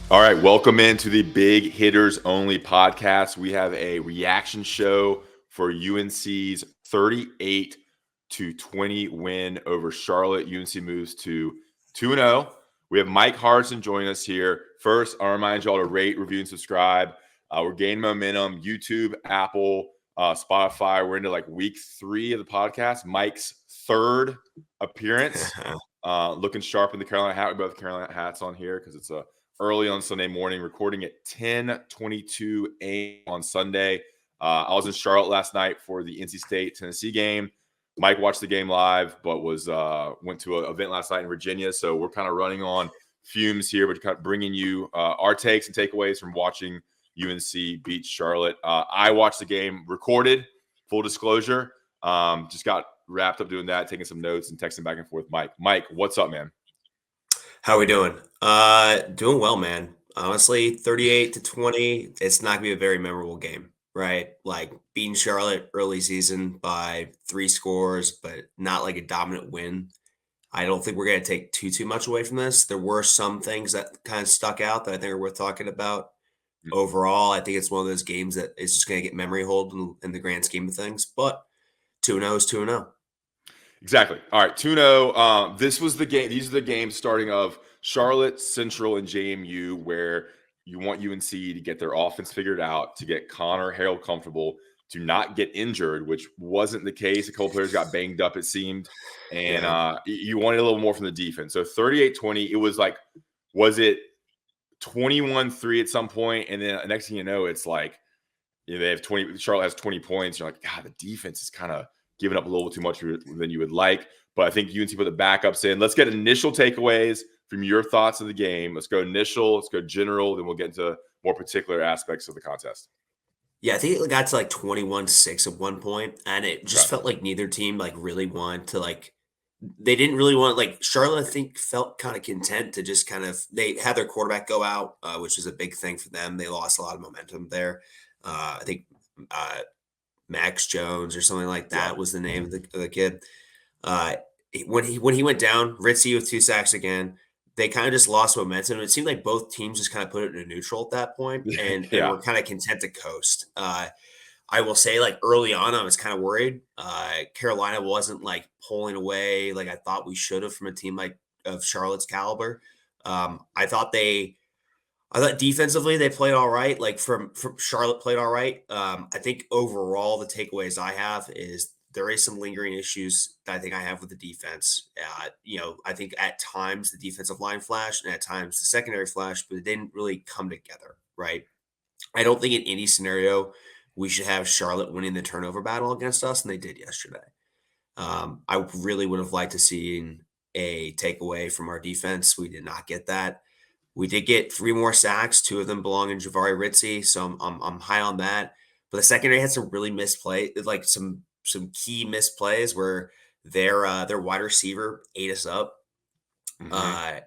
All right, welcome into the Big Hitters Only podcast. We have a reaction show for UNC's 38-20 win over Charlotte. UNC moves to 2-0. We have Mike Hardison joining us here. First, I remind y'all to rate, review, and subscribe. We're gaining momentum. YouTube, Apple, Spotify. We're into like week 3 of the podcast. Mike's third appearance. Looking sharp in the Carolina hat. We both have Carolina hats on here because it's a early on Sunday morning, recording at 10:22 a.m. on Sunday. I was in Charlotte last night for the NC State Tennessee game. Mike watched the game live, but went to an event last night in Virginia. So we're kind of running on fumes here, but kind of bringing you our takes and takeaways from watching UNC beat Charlotte. I watched the game recorded, full disclosure. Just got wrapped up doing that, taking some notes and texting back and forth. Mike, what's up, man? How we doing? Doing well, man. Honestly, 38-20, it's not gonna be a very memorable game, right? Like beating Charlotte early season by 3 scores, but not like a dominant win. I don't think we're gonna take too much away from this. There were some things that kind of stuck out that I think are worth talking about. Overall, I think it's one of those games that is just gonna get memory hold in the grand scheme of things. But 2-0 is 2-0. Exactly. All right, 2-0. This was the game. These are the games starting of Charlotte, Central, and JMU, where you want UNC to get their offense figured out, to get Conner Harrell comfortable, to not get injured, which wasn't the case. A couple players got banged up, it seemed. And Yeah. you wanted a little more from the defense. So 38-20, it was like, was it 21-3 at some point? And then the next thing you know, it's like, they have 20. Charlotte has 20 points. You're like, God, the defense is kind of giving up a little too much than you would like. But I think UNC put the backups in. Let's get initial takeaways from your thoughts of the game. Let's go initial. Let's go general. Then we'll get into more particular aspects of the contest. Yeah, I think it got to like 21-6 at one point, and it Okay. just felt like neither team like really wanted to they didn't really want like Charlotte, I think, felt kind of content to just kind of they had their quarterback go out, which is a big thing for them. They lost a lot of momentum there. I think uh, Max Jones or something like Yeah. that was the name of the kid. Uh, when he went down, Ritzy with 2 sacks again. They kind of just lost momentum. It seemed like both teams just kind of put it in a neutral at that point, and Yeah. were kind of content to coast. I will say, like early on, I was kind of worried. Carolina wasn't like pulling away like I thought we should have from a team like of Charlotte's caliber. I thought defensively they played all right. Like from Charlotte played all right. I think overall the takeaways I have is there is some lingering issues that I think I have with the defense. I think at times the defensive line flashed and at times the secondary flashed, but it didn't really come together. Right. I don't think in any scenario we should have Charlotte winning the turnover battle against us, and they did yesterday. I really would have liked to see a takeaway from our defense. We did not get that. We did get 3 more sacks, 2 of them belonging to Javari Ritzy, so I'm high on that. But the secondary had some really misplay, like some key misplays where their wide receiver ate us up. Mm-hmm. Uh,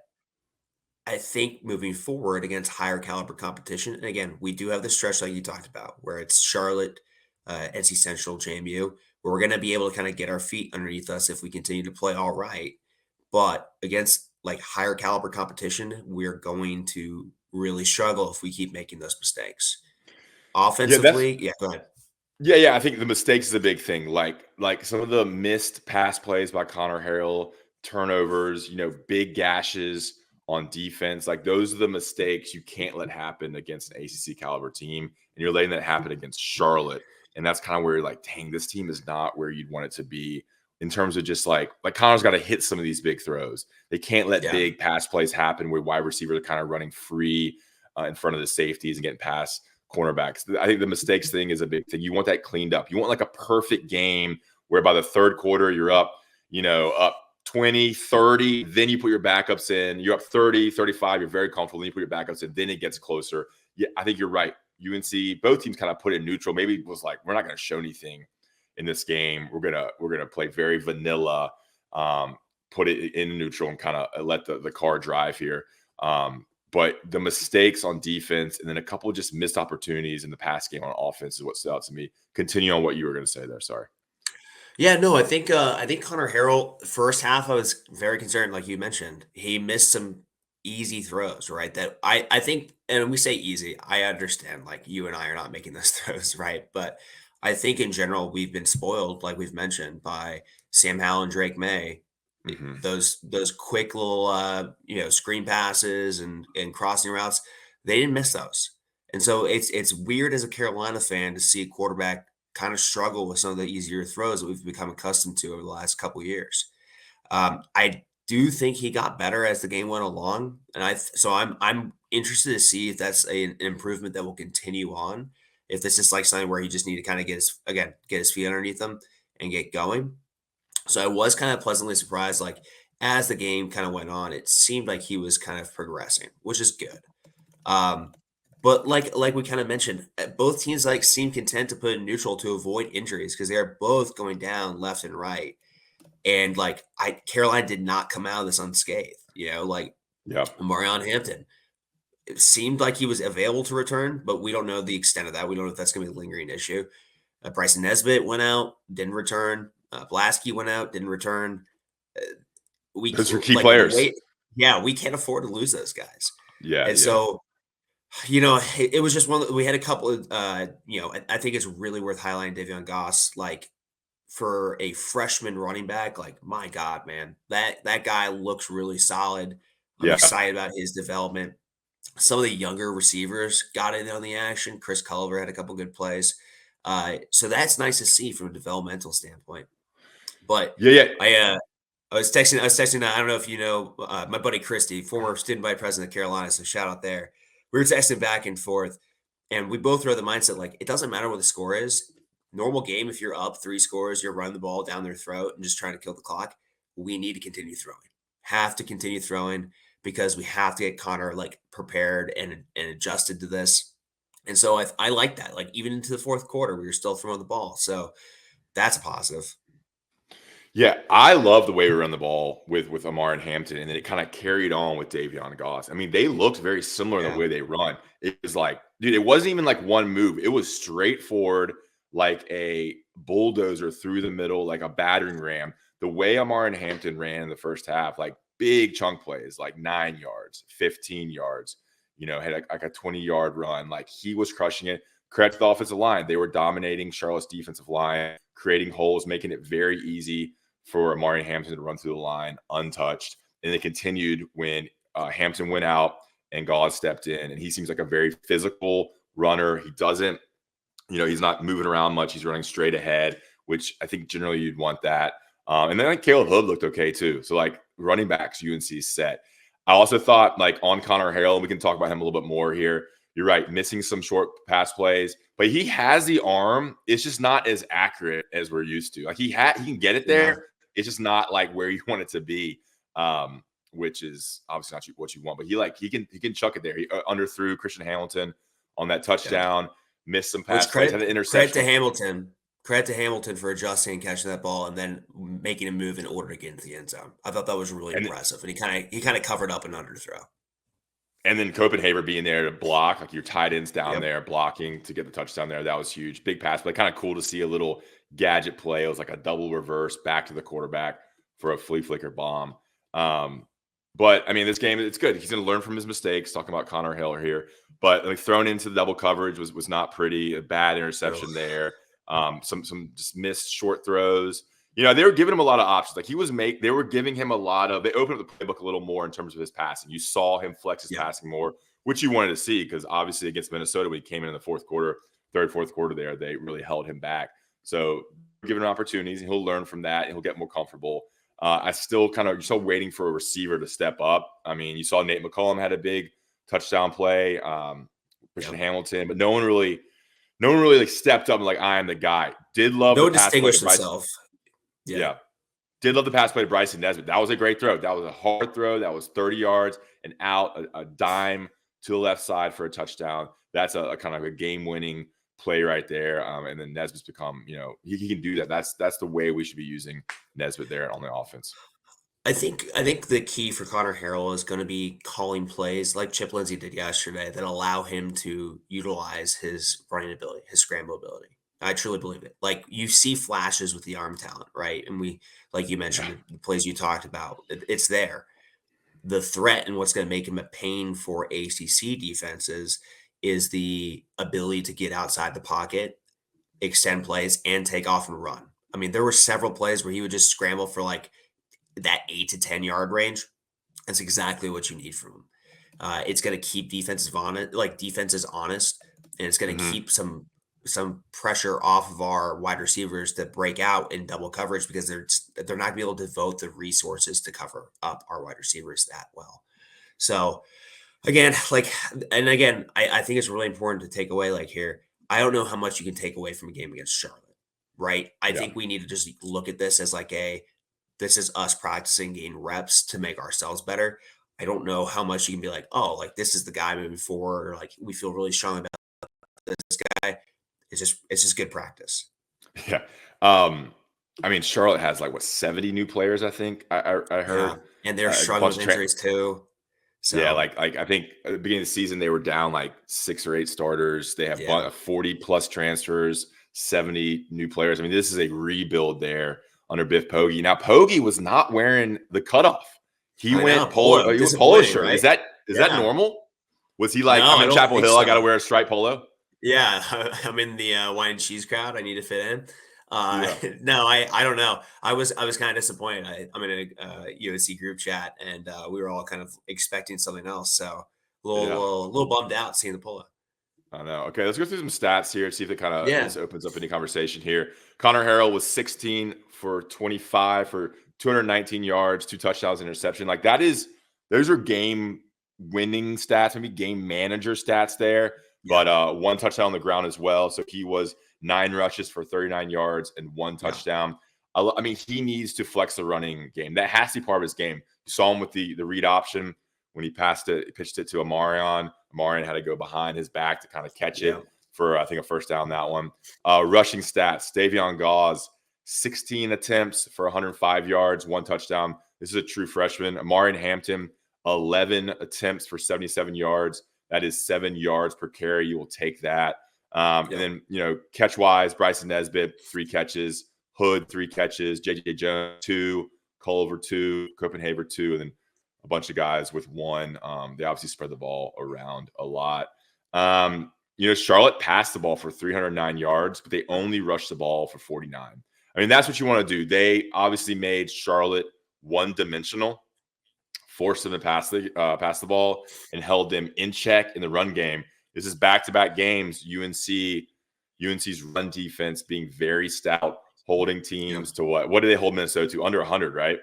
I think moving forward against higher caliber competition, and again, we do have the stretch like you talked about, where it's Charlotte, NC Central, JMU, where we're going to be able to kind of get our feet underneath us if we continue to play all right. But against like higher caliber competition, we're going to really struggle if we keep making those mistakes. Yeah, that's Offensively, yeah, go ahead. yeah. I think the mistakes is a big thing. Like some of the missed pass plays by Conner Harrell, turnovers, big gashes on defense. Like those are the mistakes you can't let happen against an ACC caliber team, and you're letting that happen against Charlotte. And that's kind of where you're like, dang, this team is not where you'd want it to be in terms of just like Connor's got to hit some of these big throws. They can't let Yeah. big pass plays happen where wide receivers are kind of running free in front of the safeties and getting past cornerbacks. I think the mistakes thing is a big thing. You want that cleaned up. You want like a perfect game where by the third quarter you're up, up 20, 30, then you put your backups in. You're up 30, 35, you're very comfortable. Then you put your backups in, then it gets closer. Yeah, I think you're right. UNC, both teams kind of put it neutral. Maybe it was like, we're not going to show anything in this game. We're gonna play very vanilla, put it in neutral and kind of let the car drive here. But the mistakes on defense and then a couple of just missed opportunities in the pass game on offense is what stood out to me. Continue on what you were going to say there. Sorry. Yeah, no, I think Connor Harrell, first half, I was very concerned, like you mentioned. He missed some easy throws, right? That I think, and we say easy, I understand like you and I are not making those throws, right? But I think in general we've been spoiled, like we've mentioned, by Sam Howell and Drake May. Mhm. Those quick little screen passes and crossing routes, they didn't miss those. And so it's weird as a Carolina fan to see a quarterback kind of struggle with some of the easier throws that we've become accustomed to over the last couple years. I do think he got better as the game went along, and I'm interested to see if that's an improvement that will continue on. If this is like something where he just need to kind of get his feet underneath him and get going. So I was kind of pleasantly surprised, like as the game kind of went on, it seemed like he was kind of progressing, which is good. Um, but like we kind of mentioned, both teams like seem content to put in neutral to avoid injuries because they are both going down left and right. And like Caroline did not come out of this unscathed. Like Yeah. Omarion Hampton, it seemed like he was available to return, but we don't know the extent of that. We don't know if that's going to be a lingering issue. Bryson Nesbitt went out, didn't return. Blasky went out, didn't return. Uh, we Those are key like the players. way, yeah, we can't afford to lose those guys. Yeah, And yeah. so, it was just we had a couple of, I think it's really worth highlighting Davion Gause, like for a freshman running back, like my God, man, that guy looks really solid. I'm Yeah. excited about his development. Some of the younger receivers got in on the action. Chris Culver had a couple good plays. So that's nice to see from a developmental standpoint. But Yeah, yeah. I uh I was texting, I don't know if you know, my buddy Christy, former student vice president of Carolina, so shout out there. We were texting back and forth, and we both were the mindset like it doesn't matter what the score is. Normal game, if you're up 3 scores, you're running the ball down their throat and just trying to kill the clock. We need to continue throwing. Have to continue throwing because we have to get Connor like prepared and adjusted to this. And so I like that. Like even into the fourth quarter, we were still throwing the ball. So that's a positive. Yeah, I love the way we run the ball with Amar and Hampton, and then it kind of carried on with Davion Gause. I mean, they looked very similar in the Yeah. way they run. It was like, dude, it wasn't even like one move. It was straightforward, like a bulldozer through the middle, like a battering ram. The way Amar and Hampton ran in the first half, like big chunk plays, like 9 yards, 15 yards, had like a 20-yard run. Like he was crushing it. Credit to the offensive line. They were dominating Charlotte's defensive line, creating holes, making it very easy for Omarion Hampton to run through the line untouched. And it continued when Hampton went out and Gause stepped in. And he seems like a very physical runner. He doesn't, he's not moving around much. He's running straight ahead, which I think generally you'd want that. And then like Caleb Hood looked okay too. So like running backs, UNC set. I also thought like on Conner Harrell, we can talk about him a little bit more here. You're right, missing some short pass plays, but he has the arm. It's just not as accurate as we're used to. Like he can get it Yeah. there. It's just not like where you want it to be, which is obviously not what you want. But he can chuck it there. He underthrew Christian Hamilton on that Yeah. touchdown, missed some Which pass plays, had an credit to interception. Hamilton. Credit to Hamilton for adjusting and catching that ball and then making a move in order to get into the end zone. I thought that was really And impressive. And he kind of covered up an underthrow. And then Copenhagen being there to block, like your tight ends down Yep. there blocking to get the touchdown there. That was huge. Big pass play. Kind of cool to see a little gadget play. It was like a double reverse back to the quarterback for a flea flicker bomb. But I mean, this game, it's good. He's going to learn from his mistakes. Talking about Conner Harrell here, but like thrown into the double coverage was not pretty. A bad interception Ugh. there. Some just missed short throws. They were giving him a lot of options. Like they were giving him a lot of. They opened up the playbook a little more in terms of his passing. You saw him flex his Yeah. passing more, which you wanted to see because obviously against Minnesota, when he came in the fourth quarter, fourth quarter there, they really held him back. So giving him opportunities, and he'll learn from that, and he'll get more comfortable. I still you're still waiting for a receiver to step up. I mean, you saw Nate McCollum had a big touchdown play, Christian Hamilton, but no one really like stepped up and like I am the guy. Did love No the one pass play to distinguished Bryce. himself. Yeah. Did love the pass play to Bryson Nesbitt. That was a great throw. That was a hard throw. That was 30 yards and out, a dime to the left side for a touchdown. That's a kind of a game-winning play right there. And then Nesbitt's become, he can do that. That's the way we should be using Nesbitt there on the offense. I think the key for Conner Harrell is going to be calling plays like Chip Lindsey did yesterday that allow him to utilize his running ability, his scramble ability. I truly believe it. Like you see flashes with the arm talent, right? And like you mentioned, Yeah. the plays you talked about, it's there. The threat and what's going to make him a pain for ACC defenses is the ability to get outside the pocket, extend plays, and take off and run. I mean, there were several plays where he would just scramble for like that 8 to 10 yard range. That's exactly what you need from him. It's going to keep defenses honest, and it's going to Mhm. keep some pressure off of our wide receivers that break out in double coverage because they're not going to be able to devote the resources to cover up our wide receivers that well. So again, I think it's really important to take away like here. I don't know how much you can take away from a game against Charlotte, right? I Yeah. think we need to just look at this as like this is us practicing, getting reps to make ourselves better. I don't know how much you can be like, oh, like this is the guy moving forward, or like we feel really strong about this guy. It's just good practice. Yeah. Um, I mean, Charlotte has like what 70 new players, I think. I Yeah, heard and they're a struggling bunch with of injuries too. yeah, So like I think at the beginning of the season they were down like 6 or 8 starters. They have yeah, 40 plus transfers, 70 new players. I mean, this is a rebuild there under Biff Poggi. Now, Poggi was not wearing the cutoff. He I know went polo. polo He went polo disappointing, shirt. right? Is that Yeah, normal? Was he like, no, I'm I in don't Chapel think Hill, I got to so. wear a striped polo? Yeah, I'm in the wine and cheese crowd. I need to fit in. Yeah, No, I don't know. I was kind of disappointed. I'm in a UNC group chat, and we were all kind of expecting something else. So yeah. little bummed out seeing the polo. I know. Okay, let's go through some stats here. See if it kind of Yeah, this opens up any conversation here. Conner Harrell was 16 for 25 for 219 yards, 2 touchdowns, interception. Like those are game winning stats, maybe game manager stats there. yeah, But 1 touchdown on the ground as well. So he was 9 rushes for 39 yards and 1 yeah, touchdown. I mean, he needs to flex the running game. That has to be part of his game. You saw him with the read option when he pitched it to Omarion. Omarion had to go behind his back to kind of catch yeah, it for, I think, a first down that one. Rushing stats, Davion Gause, 16 attempts for 105 yards, 1 touchdown. This is a true freshman. Omarion Hampton, 11 attempts for 77 yards. That is 7 yards per carry. You will take that. And yeah, then, catch-wise, Bryson Nesbitt, 3 catches. Hood, 3 catches. J.J. Jones, 2. Culver, 2. Copenhaver, 2. And then a bunch of guys with 1. They obviously spread the ball around a lot. Charlotte passed the ball for 309 yards, but they only rushed the ball for 49. I mean, that's what you want to do. They obviously made Charlotte one-dimensional, forced them to pass the ball, and held them in check in the run game. This is back-to-back games. UNC's run defense being very stout, holding yeah. teams to what? What did they hold Minnesota to? Under 100, right?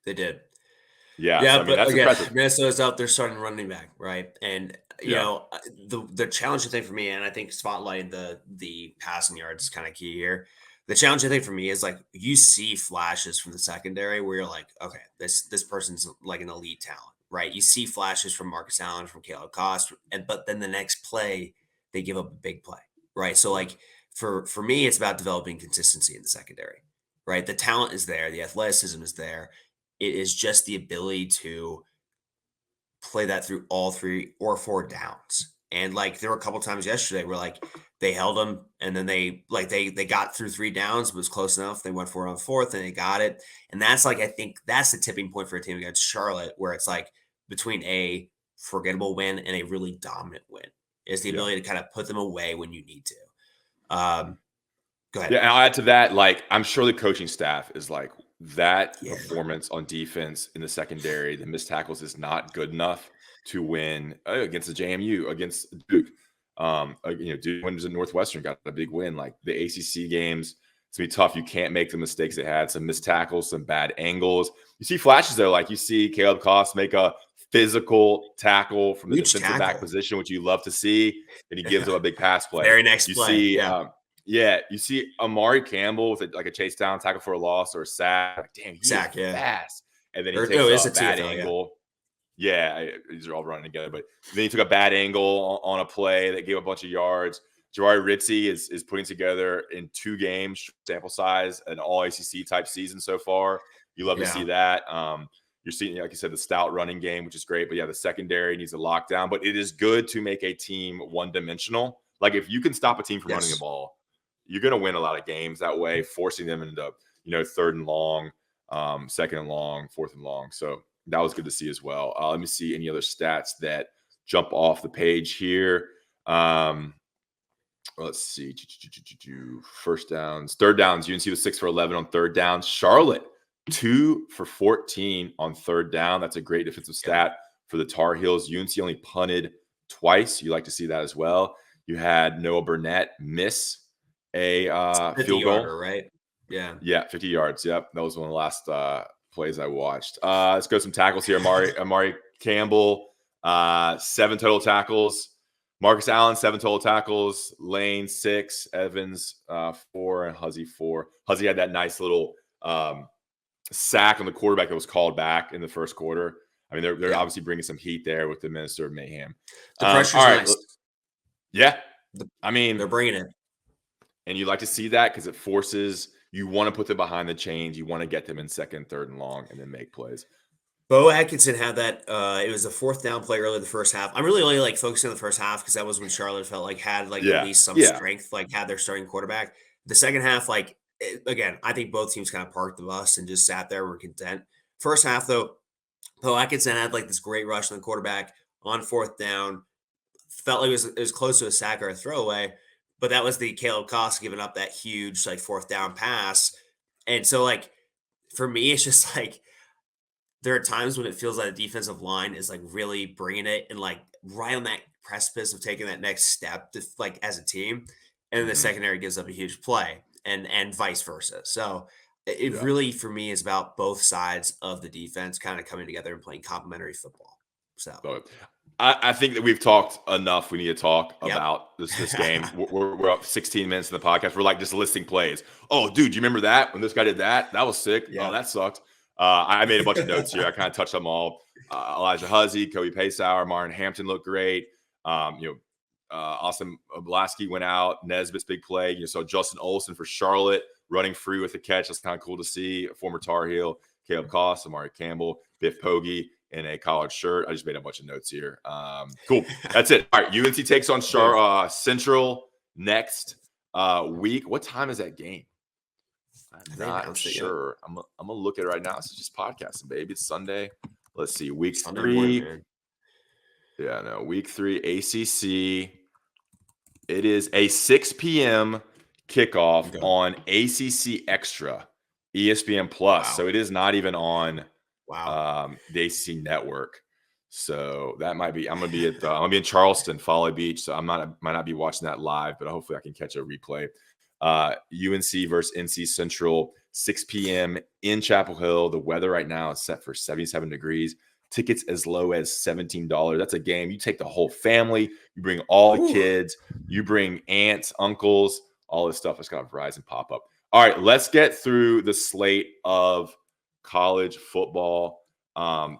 They did. Yeah. So Yeah, I mean, but that's again, impressive. Minnesota's out there starting running back, right? And Yeah. the challenging thing for me, and I think spotlighting the passing yards is kind of key here. The challenging thing for me is like you see flashes from the secondary where you're like, okay, this person's like an elite talent, right? You see flashes from Marcus Allen, from Caleb Cost, but then the next play they give up a big play, right? So like for me, it's about developing consistency in the secondary, right? The talent is there, the athleticism is there. It is just the ability to play that through all 3 or 4 downs. And like there were a couple times yesterday where like they held them and then they got through 3 downs, but it was close enough. They went for it on 4th and they got it. And that's like I think that's the tipping point for a team against Charlotte, where it's like between a forgettable win and a really dominant win is the Yeah. ability to kind of put them away when you need to. Go ahead. Yeah, and I'll add to that, like, I'm sure the coaching staff is like, that Yeah. performance on defense in the secondary, the missed tackles is not good enough to win against the JMU, against Duke. Duke wins at Northwestern, got a big win. Like the ACC games, it's gonna be tough. You can't make the mistakes they had. Some missed tackles, some bad angles. You see flashes though, like you see Caleb Cost make a physical tackle from the Huge defensive back tackle. position, which you love to see, and he gives them a big pass play. Very next You play. see, Yeah. yeah, you see Amari Campbell with like a chase down, tackle for a loss, or a sack. Like, damn, he is Sack. Yeah. fast. And then he Or takes no, it's a a bad TFL. Yeah. angle. Yeah, these are all running together. But then he took a bad angle on a play that gave a bunch of yards. Jawari Ritzie is putting together in 2 games, sample size, an all ACC type season so far. You love to see Yeah. that. You're seeing, like you said, the stout running game, which is great. But yeah, the secondary needs a lockdown. But it is good to make a team one-dimensional. Like if you can stop a team from running the Yes. ball, you're going to win a lot of games that way, forcing them into 3rd and long, 2nd and long, 4th and long. So that was good to see as well. Let me see any other stats that jump off the page here. Let's see. First downs, third downs. UNC was 6 for 11 on third down. Charlotte 2 for 14 on third down. That's a great defensive stat for the Tar Heels. UNC only punted twice. You like to see that as well. You had Noah Burnett miss a field goal, right? Yeah, 50 yards. Yep, that was one of the last plays I watched. Let's go some tackles here. Amari Campbell, 7 total tackles. Marcus Allen, 7 total tackles. Lane, 6. Evans, 4. And Huzzy, 4. Huzzy had that nice little sack on the quarterback that was called back in the first quarter. I mean, they're obviously bringing some heat there with the Minnesota Mayhem. The pressure's nice. Yeah. I mean, they're bringing it. And you like to see that because it forces – you want to put them behind the chains. You want to get them in second, third, and long, and then make plays. Bo Atkinson had that. It was a 4th down play early in the first half. I'm really only focusing on the first half because that was when Charlotte felt like had at least some strength, had their starting quarterback. The second half, again, I think both teams kind of parked the bus and just sat there and were content. First half, though, Bo Atkinson had this great rush on the quarterback on 4th down. Felt like it was close to a sack or a throwaway. But that was the Caleb Gause giving up that huge 4th down pass. And so for me, it's just there are times when it feels like the defensive line is really bringing it and right on that precipice of taking that next step to, as a team. And then the secondary gives up a huge play and vice versa. So it really, for me, is about both sides of the defense kind of coming together and playing complementary football. So I think that we've talked enough. We need to talk about this game. We're up 16 minutes in the podcast. We're just listing plays. Oh, dude, do you remember that when this guy did that? That was sick. Yeah. Oh, that sucked. I made a bunch of notes here. I kind of touched them all. Elijah Huzzy, Kobe Paysauer, Martin Hampton looked great. Austin Blaski went out. Nesbitt's big play. So Justin Olsen for Charlotte running free with a catch. That's kind of cool to see. A former Tar Heel, Caleb Gause, Amari Campbell, Biff Poggi in a collared shirt. I just made a bunch of notes here. Cool. That's it. All right. UNC takes on Central next week. What time is that game? I'm not sure. I'm going to look at it right now. This is just podcasting, baby. It's Sunday. Let's see. Week 3. Week 3 ACC. It is a 6 p.m. kickoff on ACC Extra, ESPN Plus. Wow. So it is not even on the ACC network. So that might be. I'm gonna be in Charleston, Folly Beach. So might not be watching that live, but hopefully I can catch a replay. UNC versus NC Central, 6 p.m. in Chapel Hill. The weather right now is set for 77 degrees. Tickets as low as $17. That's a game. You take the whole family. You bring all the kids. You bring aunts, uncles, all this stuff. It's got a Verizon pop up. All right, let's get through the slate of college football.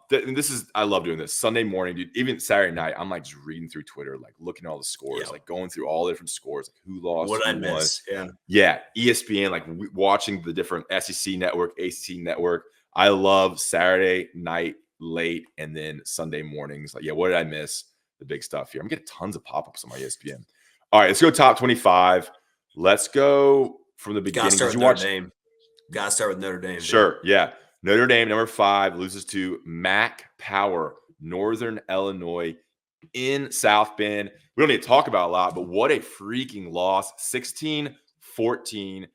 This is, I love doing this Sunday morning, dude. Even Saturday night, I'm just reading through Twitter, looking at all the scores, going through all the different scores, who lost, what I miss. Yeah. ESPN, watching the different SEC network, ACC network. I love Saturday night late and then Sunday mornings. What did I miss? The big stuff here. I'm getting tons of pop-ups on my ESPN. All right, let's go top 25. Let's go from the beginning. Gotta start with Notre Dame. Gotta start with Notre Dame. Sure, yeah. Notre Dame, number 5, loses to Mac Power, Northern Illinois in South Bend. We don't need to talk about a lot, but what a freaking loss. 16-14.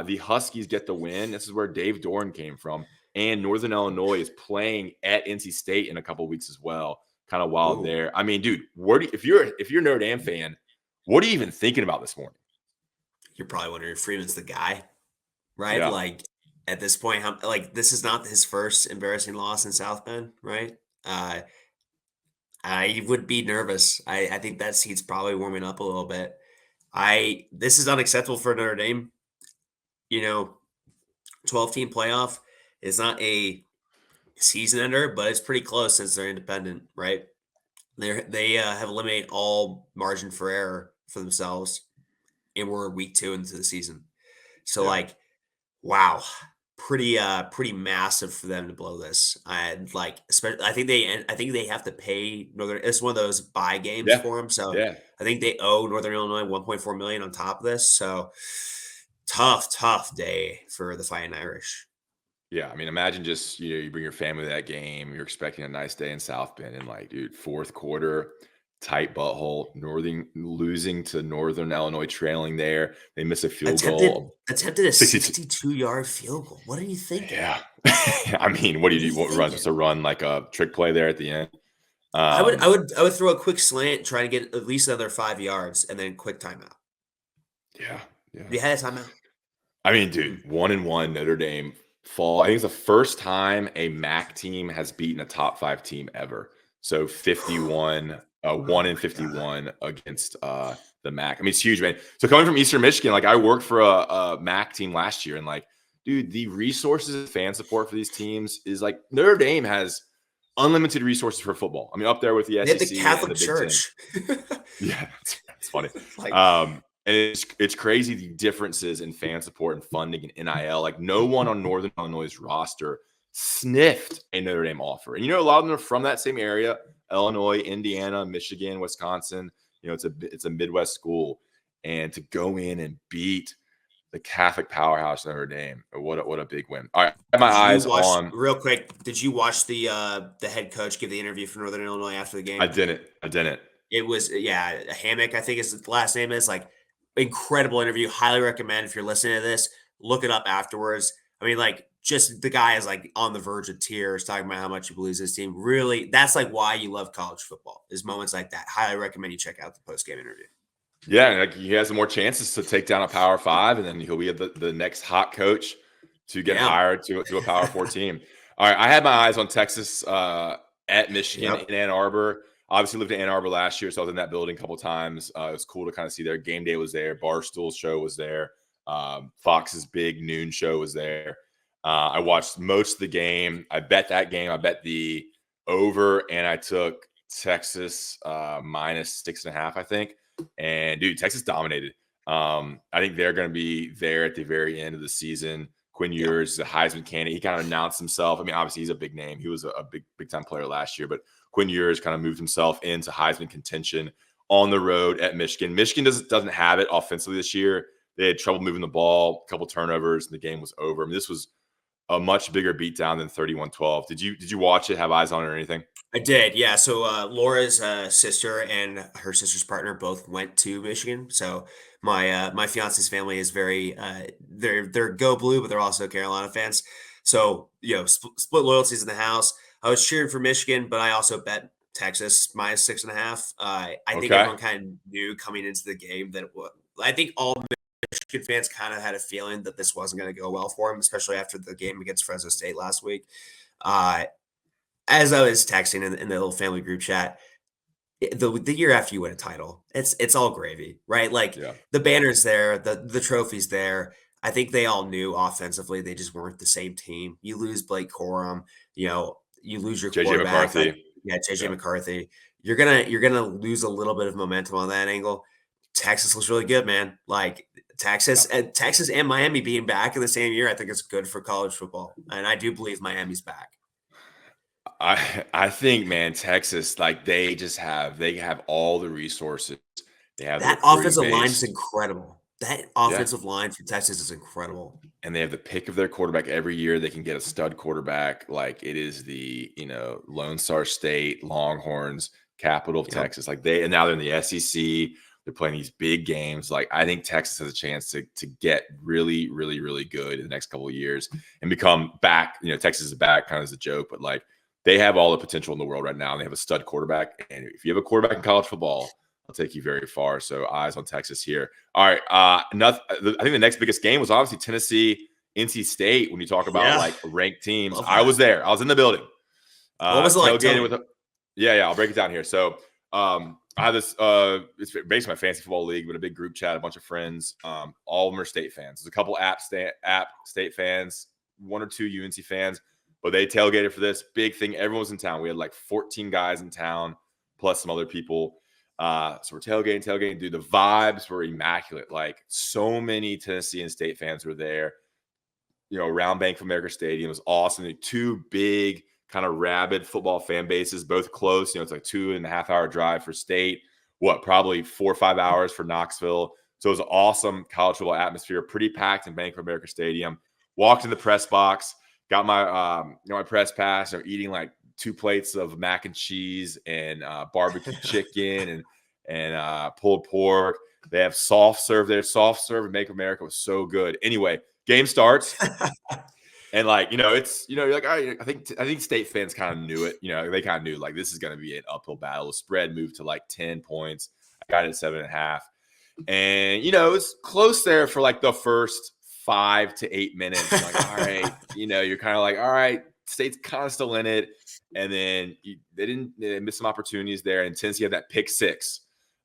The Huskies get the win. This is where Dave Doran came from. And Northern Illinois is playing at NC State in a couple of weeks as well. Kind of wild there. I mean, dude, if you're a Notre Dame fan, what are you even thinking about this morning? You're probably wondering if Freeman's the guy, right? Yeah. At this point, this is not his first embarrassing loss in South Bend, right? I would be nervous. I think that seat's probably warming up a little bit. This is unacceptable for Notre Dame. 12-team playoff is not a season ender, but it's pretty close since they're independent, right? They have eliminated all margin for error for themselves, and we're week 2 into the season. So wow, pretty massive for them to blow this. And especially, I think they have to pay Northern. It's one of those buy games for them. So I think they owe Northern Illinois $1.4 million on top of this. So tough day for the Fighting Irish. Yeah, I mean, imagine just, you bring your family to that game, you're expecting a nice day in South Bend, and like, dude, fourth quarter, tight butthole, Northern losing to Northern Illinois, trailing there. They miss a field goal. Attempted a 62. 62-yard field goal. What are you thinking? Yeah. I mean, what do What are you you do? What run? thinking? Just a run like a trick play there at the end? I Um, would throw a quick slant, try to get at least another 5 yards, and then quick timeout. yeah, yeah. You had a timeout? I mean, dude, Mm. 1-1 Notre Dame fall. I think it's the first time a MAC team has beaten a top 5 team ever. So 51, Oh 1 in my god. 51 against the MAC. I mean, it's huge, man. So coming from Eastern Michigan, like I worked for a MAC team last year, and like, dude, the resources and fan support for these teams is like Notre Dame has unlimited resources for football. I mean, up there with the They had the SEC and the Catholic Big Ten. Church. Yeah, that's funny. Like, And it's crazy the differences in fan support and funding and NIL. Like no one on Northern Illinois' roster sniffed a Notre Dame offer. And a lot of them are from that same area: Illinois, Indiana, Michigan, Wisconsin. It's a Midwest school, and to go in and beat the Catholic powerhouse Notre Dame, what a big win. All right, I have my did you eyes watch on. real quick, did you watch the head coach give the interview for Northern Illinois after the I game? didn't. I didn't. It was, yeah, Hammock, I think his last name is, like, incredible interview. Highly recommend if you're listening to this, look it up afterwards. I mean, like, just the guy is like on the verge of tears talking about how much he believes his team. Really, that's like why you love college football, is moments like that. Highly recommend you check out the post game interview. Yeah, and like he has more chances to take down a Power 5, and then he'll be the next hot coach to get Yeah. hired to a Power 4 team. All right, I had my eyes on Texas at Michigan Yep. in Ann Arbor. Obviously, lived in Ann Arbor last year, so I was in that building a couple times. It was cool to kind of see there. Game day was there. Barstool's show was there. Fox's big noon show was there. I watched most of the game. I bet that game. I bet the over, and I took Texas minus 6.5, I think. And dude, Texas dominated. I think they're going to be there at the very end of the season. Quinn Ewers is a Heisman candidate. He kind of announced himself. I mean, obviously he's a big name. He was a big time player last year, but Quinn Ewers kind of moved himself into Heisman contention on the road at Michigan. Michigan doesn't have it offensively this year. They had trouble moving the ball, a couple turnovers, and the game was over. I mean, this was a much bigger beatdown than 31-12. Did you watch it, have eyes on it or anything? I did, yeah. So Laura's sister and her sister's partner both went to Michigan. So my fiance's family is very they're go blue, but they're also Carolina fans. So split loyalties in the house. I was cheering for Michigan, but I also bet Texas minus 6.5. I think Okay. everyone kind of knew coming into the game that I think all Michigan fans kind of had a feeling that this wasn't going to go well for him, especially after the game against Fresno State last week. As I was texting in the little family group chat, the year after you win a title, it's all gravy, right? Like Yeah. the banner's there, the trophy's there. I think they all knew offensively they just weren't the same team. You lose Blake Corum, you lose your JJ quarterback, like McCarthy. JJ Yeah. McCarthy. You're gonna lose a little bit of momentum on that angle. Texas looks really good, man. Like Texas and Miami being back in the same year, I think it's good for college football, and I do believe Miami's back. I think, man, Texas, like they have all the resources. They have the That recruiting offensive line is base. incredible. That Yeah. offensive line for Texas is incredible. And they have the pick of their quarterback every year. They can get a stud quarterback. Like it is the, Lone Star State, Longhorns, capital of Yep. Texas. Like and now they're in the SEC. They're playing these big games. Like I think Texas has a chance to get really, really, really good in the next couple of years and become back. Texas is back kind of as a joke, but like they have all the potential in the world right now. And they have a stud quarterback. And if you have a quarterback in college football, I'll take you very far. So eyes on Texas here. All right. I think the next biggest game was obviously Tennessee, NC State. When you talk about like ranked teams, Love I was that. there. I was in the building. What was it like? Tell Tailgated me. yeah. I'll break it down here. So I have this. It's basically my fantasy football league, but a big group chat, a bunch of friends. All of them are State fans. There's a couple App State fans, one or two UNC fans, but they tailgated for this big thing. Everyone was in town. We had like 14 guys in town, plus some other people. So we're tailgating. Dude, the vibes were immaculate. Like so many Tennessee and State fans were there. Around Bank of America Stadium was awesome. Two big kind of rabid football fan bases, both close. It's like 2.5 hour drive for State. Probably 4 or 5 hours for Knoxville. So it was an awesome college football atmosphere. Pretty packed in Bank of America Stadium. Walked in the press box. got my my press pass. I'm eating like 2 plates of mac and cheese and barbecue chicken and pulled pork. They have soft serve there. Soft serve and Make America was so good. Anyway, game starts. And like, it's, you're like, all right, I think State fans kind of knew it. They kind of knew like this is going to be an uphill battle. The spread moved to like 10 points. I got it at 7.5. And, it was close there for like the first 5 to 8 minutes. You're like, all right, you're kind of like, all right, State's kind of still in it. And then they missed some opportunities there. And Tennessee had that pick 6.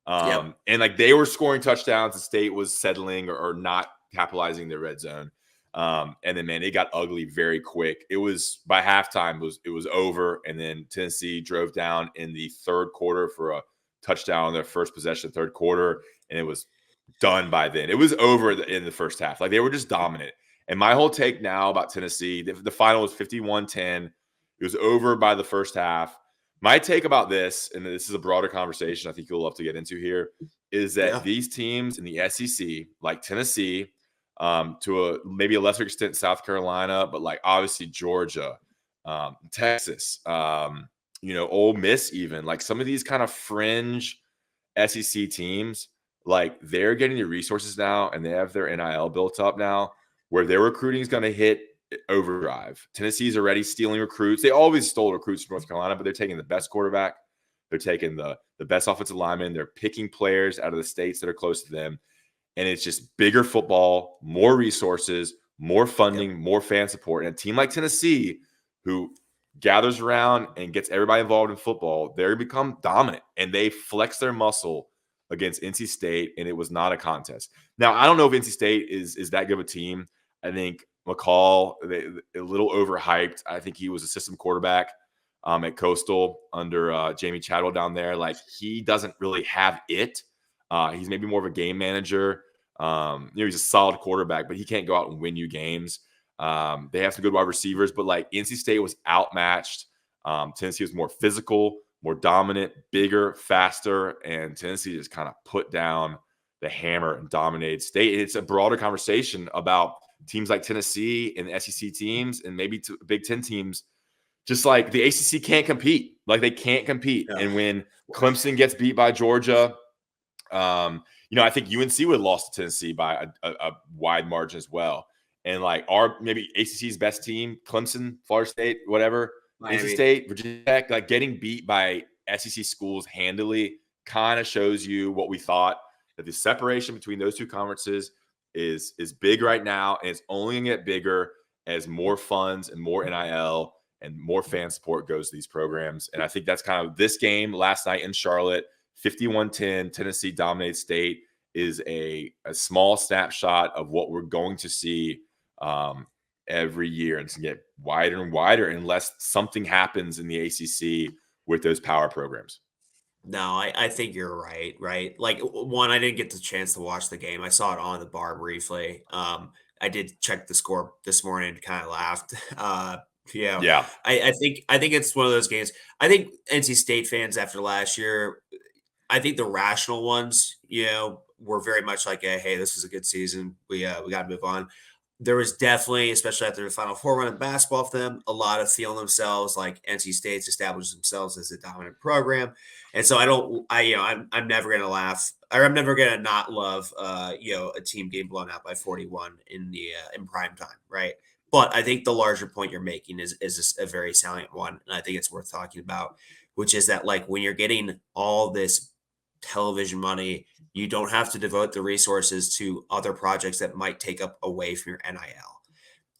Yep. And like they were scoring touchdowns. The State was settling or not capitalizing their red zone. And then, man, it got ugly very quick. It was by halftime, it was over. And then Tennessee drove down in the third quarter for a touchdown on their first possession, third quarter. And it was done by then. It was over in the first half. Like they were just dominant. And my whole take now about Tennessee, the final was 51-10. It was over by the first half. My take about this, and this is a broader conversation I think you'll love to get into here, is that these teams in the SEC, like Tennessee, to maybe a lesser extent South Carolina, but like obviously Georgia, Texas, Ole Miss, even like some of these kind of fringe SEC teams, like they're getting the resources now and they have their NIL built up now where their recruiting is going to hit overdrive. Tennessee's already stealing recruits. They always stole recruits from North Carolina, but they're taking the best quarterback. They're taking the best offensive lineman. They're picking players out of the states that are close to them. And it's just bigger football, more resources, more funding, more fan support. And a team like Tennessee, who gathers around and gets everybody involved in football, they become dominant. And they flex their muscle against NC State, and it was not a contest. Now, I don't know if NC State is that good of a team. I think McCall, a little overhyped. I think he was a system quarterback at Coastal under Jamie Chadwell down there. Like, he doesn't really have it. He's maybe more of a game manager. He's a solid quarterback, but he can't go out and win you games. They have some good wide receivers, but like NC State was outmatched. Tennessee was more physical, more dominant, bigger, faster, and Tennessee just kind of put down the hammer and dominated State. And it's a broader conversation about teams like Tennessee and the SEC teams and maybe Big Ten teams. Just like the ACC can't compete. Like they can't compete. Yeah. And when Clemson gets beat by Georgia, I think UNC would have lost to Tennessee by a wide margin as well. And like maybe ACC's best team, Clemson, Florida State, whatever, NC State, Virginia Tech, like getting beat by SEC schools handily kind of shows you what we thought, that the separation between those two conferences is big right now, and it's only going to get bigger as more funds and more NIL and more fan support goes to these programs. And I think that's kind of this game last night in Charlotte, 51-10, Tennessee dominates State, is a small snapshot of what we're going to see every year. And it's going to get wider and wider unless something happens in the ACC with those power programs. No, I think you're right? Like, one, I didn't get the chance to watch the game. I saw it on the bar briefly. I did check the score this morning and kind of laughed. Yeah. I think it's one of those games. I think NC State fans after last year, I think the rational ones, were very much like, hey, this was a good season. We got to move on. There was definitely, especially after the Final Four run in basketball for them, a lot of feeling themselves like NC State's established themselves as a dominant program. And so I'm never going to laugh, or I'm never going to not love, a team getting blown out by 41 in prime time. Right. But I think the larger point you're making is a very salient one. And I think it's worth talking about, which is that like when you're getting all this television money, you don't have to devote the resources to other projects that might take up away from your NIL.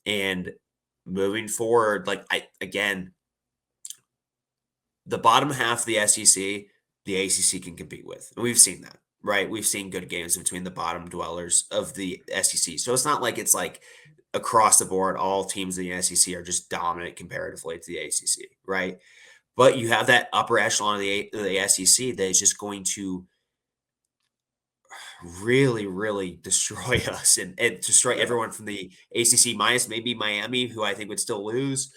And moving forward, the bottom half of the SEC, the ACC can compete with. And we've seen that, right? We've seen good games between the bottom dwellers of the SEC. So it's not like it's like across the board, all teams in the SEC are just dominant comparatively to the ACC, right? But you have that upper echelon of the SEC that is just going to really, really destroy us and destroy everyone from the ACC minus maybe Miami, who I think would still lose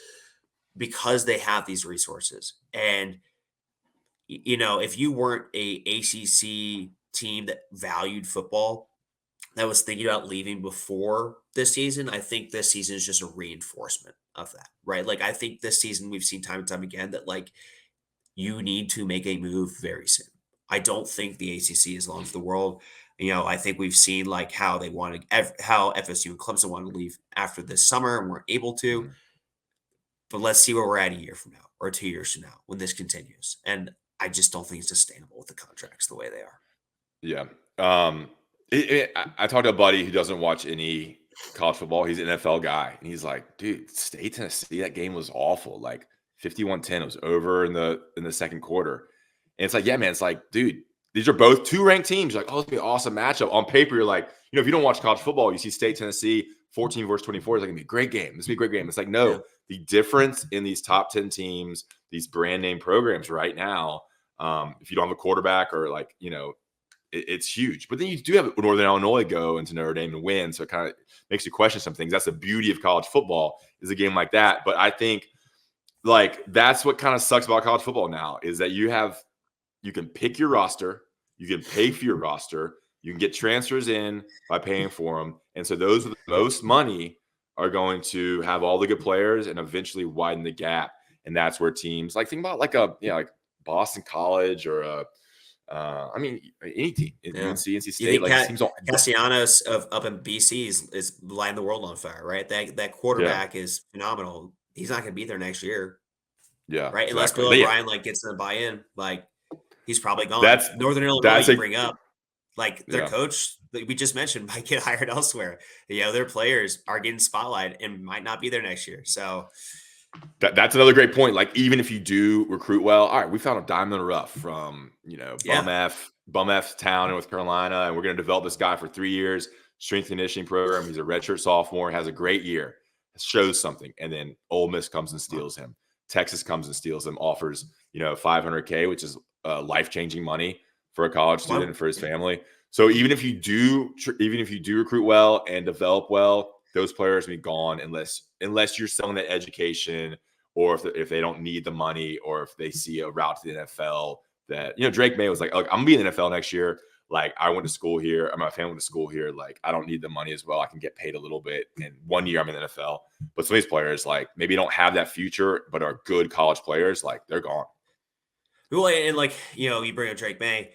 because they have these resources. And, if you weren't a ACC team that valued football, that was thinking about leaving before this season. I think this season is just a reinforcement of that, right? Like, I think this season we've seen time and time again that, like, you need to make a move very soon. I don't think the ACC is long for the world. I think we've seen like how they wanted, how FSU and Clemson want to leave after this summer and weren't able to. Mhm. But let's see where we're at a year from now or 2 years from now when this continues. And I just don't think it's sustainable with the contracts the way they are. Yeah. I talked to a buddy who doesn't watch any college football. He's an NFL guy, and he's like, "Dude, State Tennessee, that game was awful. Like 51-10, it was over in the second quarter." And it's like, yeah, man, it's like, dude, these are both two ranked teams. You're like, oh, it's gonna be an awesome matchup. On paper, you're like, if you don't watch college football, you see State Tennessee 14 versus 24. It's like gonna be a great game. This will be a great game. It's like, no, Yeah. the difference in these top 10 teams, these brand name programs right now, if you don't have a quarterback or like, it's huge. But then you do have Northern Illinois go into Notre Dame and win. So it kind of makes you question some things. That's the beauty of college football, is a game like that. But I think like that's what kind of sucks about college football now, is that you can pick your roster, you can pay for your roster, you can get transfers in by paying for them. And so those with the most money are going to have all the good players and eventually widen the gap. And that's where teams like, think about like like Boston College or any team, Yeah. UNC, NC You State, think like teams don't. Castellanos up in BC is lighting the world on fire, right? That Yeah, quarterback is phenomenal. He's not going to be there next year, yeah, right? Unless exactly. Bill But yeah, O'Brien like gets them to buy in, like he's probably gone. that's Northern Illinois, that's you a bring up, like their yeah. coach that we just mentioned might get hired elsewhere. Their players are getting spotlight and might not be there next year. So That's another great point. Like, even if you do recruit well, all right, we found a diamond in the rough from, yeah, bum F town in North Carolina, and we're going to develop this guy for 3 years, strength and conditioning program. He's a redshirt sophomore, has a great year, shows something. And then Ole Miss comes and steals him. Texas comes and steals him, offers, $500K, which is life-changing money for a college student and for his family. So even if you do recruit well and develop well, those players will be gone unless you're selling that education, or if they don't need the money, or if they see a route to the NFL that, Drake May was like, look, I'm gonna be in the NFL next year. Like, I went to school here, or my family went to school here. Like, I don't need the money as well. I can get paid a little bit. And 1 year I'm in the NFL. But some of these players, like, maybe don't have that future, but are good college players. Like, they're gone. well, and like you bring up Drake May.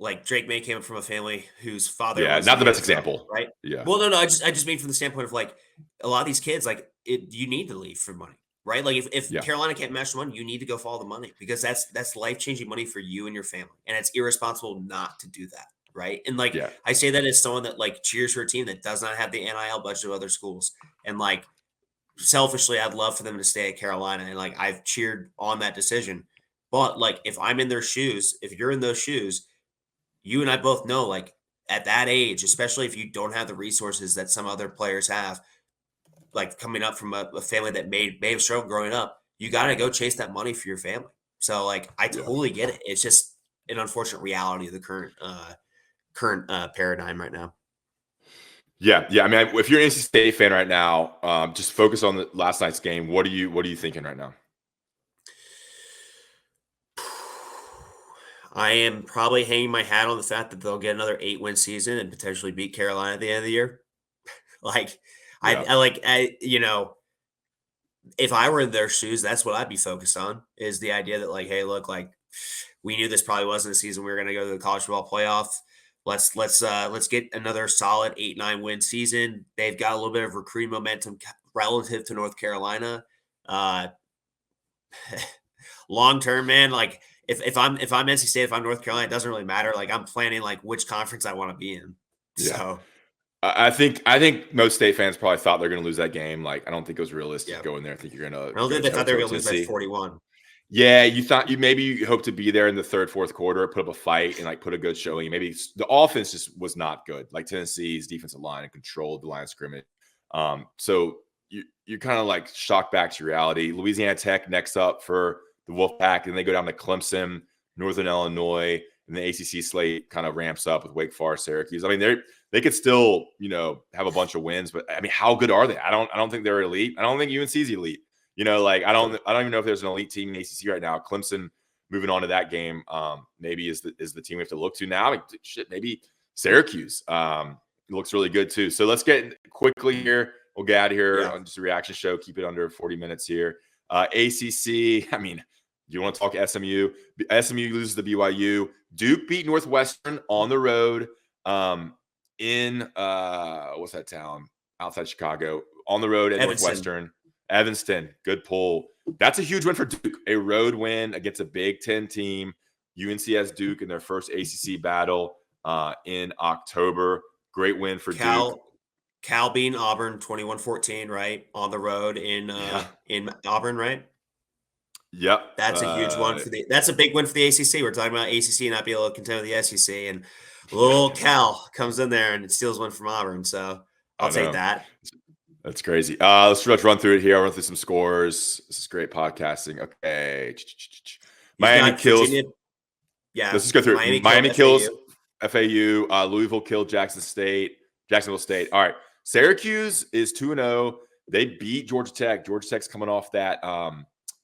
Like Drake May came from a family whose father Yeah, was in not the the best NFL, example. right? Yeah. Well, no. I just mean from the standpoint of like a lot of these kids, like you need to leave for money, right? Like if Yeah. Carolina can't match the money, you need to go follow the money because that's life changing money for you and your family, and it's irresponsible not to do that, right? And like Yeah. I say that as someone that like cheers for a team that does not have the NIL budget of other schools, and like selfishly, I'd love for them to stay at Carolina, and like I've cheered on that decision, but like if I'm in their shoes, if you're in those shoes, you and I both know, like at that age, especially if you don't have the resources that some other players have, like coming up from a family that may have struggled growing up, you got to go chase that money for your family. So, like, I Yeah. totally get it. It's just an unfortunate reality of the current paradigm right now. Yeah. Yeah. I mean, if you're an NC State fan right now, just focus on the last night's game. What are you thinking right now? I am probably hanging my hat on the fact that they'll get another 8-win season and potentially beat Carolina at the end of the year. Like, Yeah. if I were in their shoes, that's what I'd be focused on, is the idea that like, hey, look, like we knew this probably wasn't a season we were going to go to the college football playoff. Let's get another solid 8-9 win season. They've got a little bit of recruiting momentum relative to North Carolina. Uh, Long term, man, like if I'm NC State, if I'm North Carolina, it doesn't really matter. Like I'm planning like which conference I want to be in. Yeah. So I think most State fans probably thought they're going to lose that game. Like, I don't think it was realistic yeah, to go in there. I think you're going to I don't go think they toe thought they to were toe going to with lose by Tennessee. 41. Yeah, you thought you hope to be there in the third, fourth quarter, put up a fight and like put a good showing. Maybe the offense just was not good. Like Tennessee's defensive line and controlled the line of scrimmage. So you're kind of like shocked back to reality. Louisiana Tech next up for the Wolfpack, and they go down to Clemson, Northern Illinois, and the ACC slate kind of ramps up with Wake Forest, Syracuse. I mean, they could still have a bunch of wins, but I mean, how good are they? I don't think they're elite. I don't think UNC's elite. Like I don't even know if there's an elite team in the ACC right now. Clemson moving on to that game, maybe is the team we have to look to now. I mean, shit, maybe Syracuse. looks really good too. So let's get quickly here. We'll get out of here on just a reaction show. Keep it under 40 minutes here. ACC, I mean, you want to talk SMU? SMU loses to BYU. Duke beat Northwestern on the road in what's that town outside Chicago? On the road at Northwestern. Evanston, good pull. That's a huge win for Duke. A road win against a Big Ten team. UNC has Duke in their first ACC battle in October. Great win for Duke. Cal beating Auburn 21-14, right? On the road in Auburn, right? Yep. That's a huge one that's a big win for the ACC. We're talking about ACC not being able to contend with the SEC, and little Cal comes in there and steals one from Auburn. So I'll take that. That's crazy. Let's run through it here. I'll run through some scores. This is great podcasting. Okay. Miami kills. Yeah. Let's just go through it. Miami kills FAU. Louisville killed Jacksonville State. All right. Syracuse is 2-0. They beat Georgia Tech. Georgia Tech's coming off that.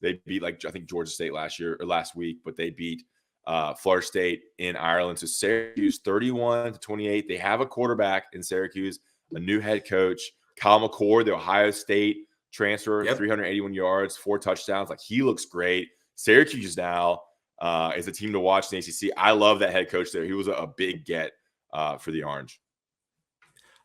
They beat, I think, Georgia State last week, but they beat Florida State in Ireland. So Syracuse 31-28. They have a quarterback in Syracuse, a new head coach, Kyle McCord, the Ohio State transfer, 381 yards, 4 touchdowns. He looks great. Syracuse now is a team to watch in the ACC. I love that head coach there. He was a big get for the Orange.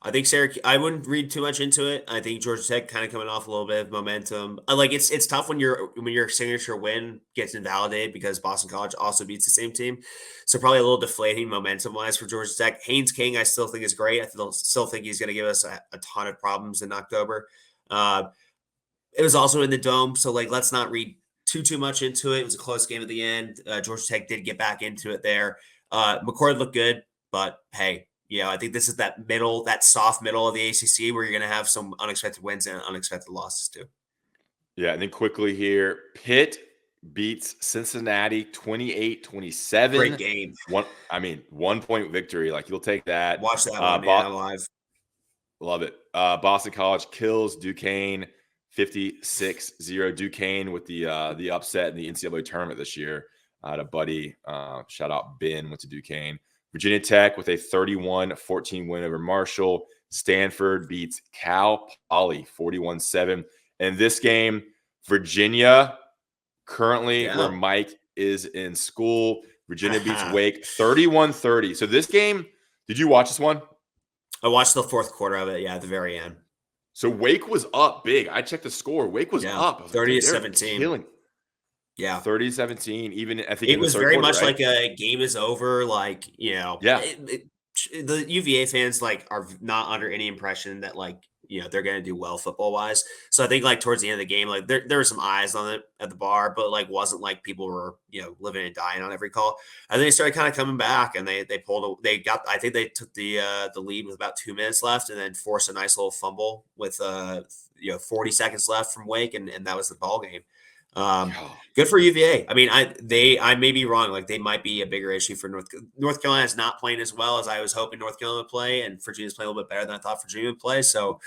I think Syracuse, I wouldn't read too much into it. I think Georgia Tech kind of coming off a little bit of momentum. It's tough when your signature win gets invalidated because Boston College also beats the same team. So probably a little deflating momentum wise for Georgia Tech. Haynes King, I still think is great. I still think he's going to give us a ton of problems in October. It was also in the Dome, so let's not read too much into it. It was a close game at the end. Georgia Tech did get back into it there. McCord looked good, but hey. I think this is that soft middle of the ACC where you're going to have some unexpected wins and unexpected losses too. Yeah, and then quickly here, Pitt beats Cincinnati 28-27. Great game. 1-point victory. You'll take that. Watch that one live. Love it. Boston College kills Duquesne 56-0. Duquesne with the upset in the NCAA tournament this year. I had a buddy, shout out Ben, went to Duquesne. Virginia Tech with a 31-14 win over Marshall. Stanford beats Cal Poly 41-7. And this game, Virginia, currently where Mike is in school, Virginia beats Wake 31-30. So this game, did you watch this one? I watched the fourth quarter of it, at the very end. So Wake was up big. I checked the score. Wake was up. 30-17. Yeah, 30-17. Even I think it was very much like a game is over. The UVA fans are not under any impression that they're going to do well football wise. So I think towards the end of the game, there were some eyes on it at the bar, but wasn't people were living and dying on every call. And then they started kind of coming back, and they I think they took the lead with about 2 minutes left, and then forced a nice little fumble with 40 seconds left from Wake, and that was the ball game. Good for UVA. I may be wrong. They might be a bigger issue for North Carolina is not playing as well as I was hoping North Carolina would play, and Virginia's playing a little bit better than I thought Virginia would play. So,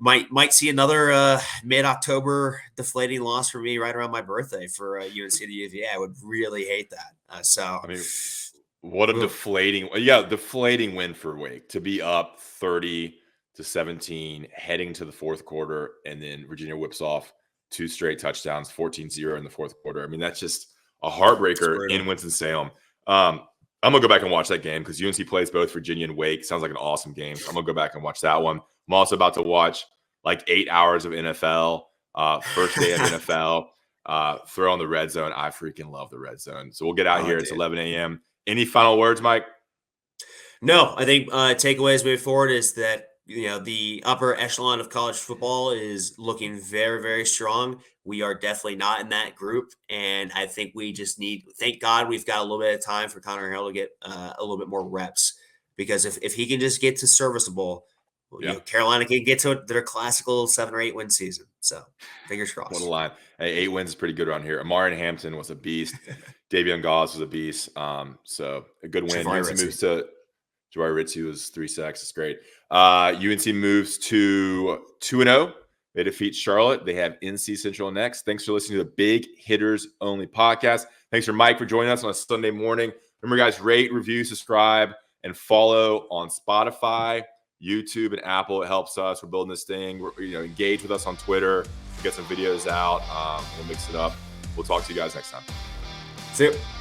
might see another mid-October deflating loss for me right around my birthday for UNC to UVA. I would really hate that. What a deflating win for Wake to be up 30-17 heading to the fourth quarter, and then Virginia whips off 2 straight touchdowns, 14-0 in the fourth quarter. That's just a heartbreaker in Winston-Salem. I'm going to go back and watch that game because UNC plays both Virginia and Wake. Sounds like an awesome game. So I'm going to go back and watch that one. I'm also about to watch 8 hours of NFL, first day of NFL, throw on the red zone. I freaking love the red zone. So we'll get out here. It's 11 a.m. Any final words, Mike? No, I think takeaways moving forward is that the upper echelon of college football is looking very, very strong. We are definitely not in that group. And I think we just thank God we've got a little bit of time for Conner Harrell to get a little bit more reps. Because if he can just get to serviceable, Carolina can get to their classical 7 or 8 win season. So fingers crossed. What a line. Hey, 8 wins is pretty good around here. Omarion and Hampton was a beast. Davion Gause was a beast. So a good win. UNC moves to Jawari Ritchie was 3 sacks. It's great. UNC moves to 2-0. They defeat Charlotte. They have NC Central next. Thanks for listening to the Big Hitters Only podcast. Thanks for Mike for joining us on a Sunday morning. Remember, guys, rate, review, subscribe, and follow on Spotify, YouTube, and Apple. It helps us. We're building this thing. Engage with us on Twitter. Get some videos out. We'll mix it up. We'll talk to you guys next time. See you.